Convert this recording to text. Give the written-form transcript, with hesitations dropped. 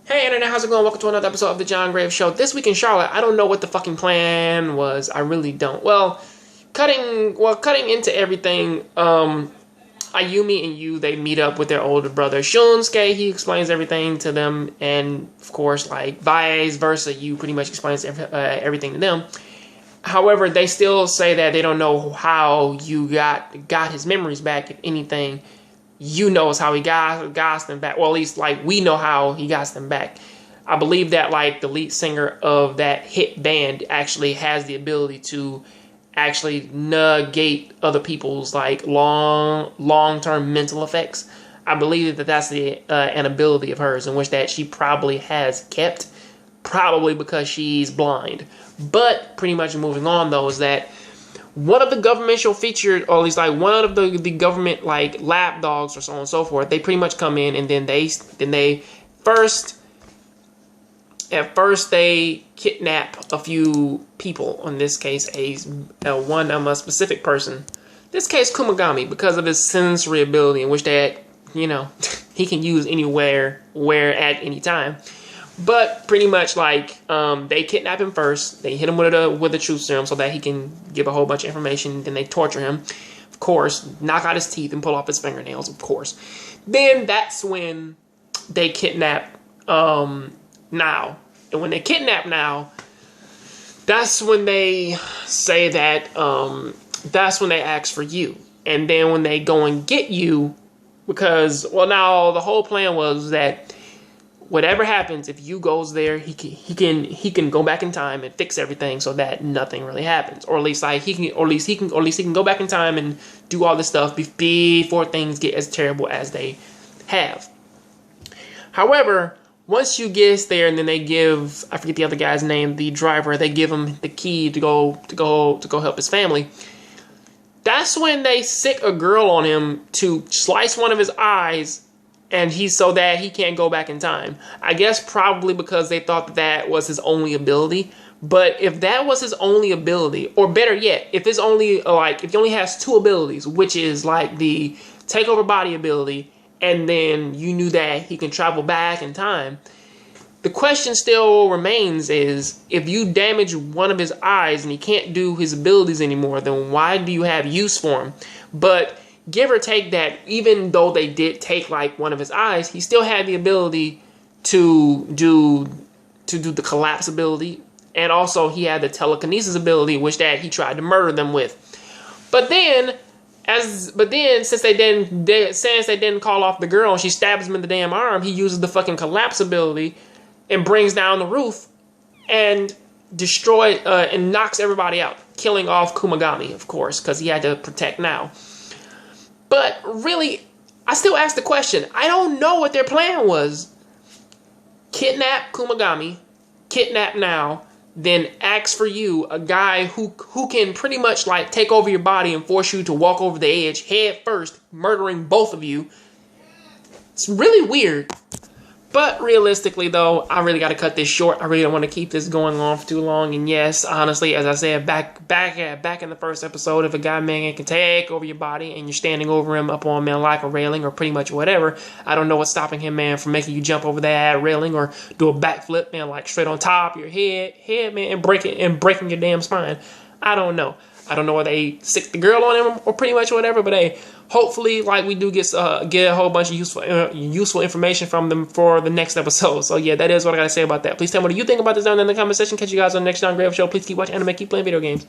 Hey internet, how's it going? Welcome to another episode of the John Graves Show. This week in Charlotte, I don't know what the fucking plan was. I really don't. Well, cutting into everything, Ayumi and Yu, they meet up with their older brother Shunsuke. He explains everything to them, and of course, like vice versa, Yu pretty much explains everything to them. However, they still say that they don't know how Yu got his memories back, if anything. You knows how he got them back. Well, at least, like, we know how he got them back. I believe that, like, the lead singer of that hit band actually has the ability to actually negate other people's, like, long-term mental effects. I believe that that's an ability of hers in which that she probably has kept, probably because she's blind. But pretty much moving on, though, is that one of the governmental featured, or at least like one of the government like lap dogs or so on and so forth, they pretty much come in and then they first they kidnap a few people. In this case, a specific person. In this case, Kumagami, because of his sensory ability, in which that he can use anywhere, where at any time. But pretty much like they kidnap him first. They hit him with a truth serum so that he can give a whole bunch of information. Then they torture him, of course, knock out his teeth and pull off his fingernails, of course. Then that's when they kidnap Now. And when they kidnap Now, that's when they say that that's when they ask for you. And then when they go and get you, because now the whole plan was that whatever happens, if Yu goes there, he can go back in time and fix everything so that nothing really happens, or at least he can go back in time and do all this stuff before things get as terrible as they have. However, once Yu gets there, and then they give, I forget the other guy's name, the driver, they give him the key to go help his family. That's when they sick a girl on him to slice one of his eyes. And so that he can't go back in time. I guess probably because they thought that was his only ability. But if that was his only ability, or better yet, if he only has two abilities, which is like the takeover body ability, and then you knew that he can travel back in time, the question still remains is, if you damage one of his eyes and he can't do his abilities anymore, then why do you have use for him? But give or take that, even though they did take like one of his eyes, he still had the ability to do the collapse ability, and also he had the telekinesis ability, which that he tried to murder them with. But then since they didn't call off the girl and she stabs him in the damn arm, he uses the fucking collapse ability and brings down the roof and and knocks everybody out, killing off Kumagami, of course, because he had to protect Now. But really, I still ask the question. I don't know what their plan was. Kidnap Kumagami, kidnap Now, then ask for you, a guy who can pretty much like take over your body and force you to walk over the edge head first, murdering both of you. It's really weird. But realistically, though, I really got to cut this short. I really don't want to keep this going on for too long. And yes, honestly, as I said back in the first episode, if a guy man can take over your body and you're standing over him up on like a railing or pretty much whatever, I don't know what's stopping him, man, from making you jump over that railing or do a backflip, man, like straight on top of your head, man, and breaking your damn spine. I don't know. I don't know whether they sick the girl on him or pretty much whatever, but hey, hopefully, like, we do get a whole bunch of useful information from them for the next episode. So yeah, that is what I gotta say about that. Please tell me what you think about this down in the comment section. Catch you guys on the next John Graves Show. Please keep watching anime, keep playing video games.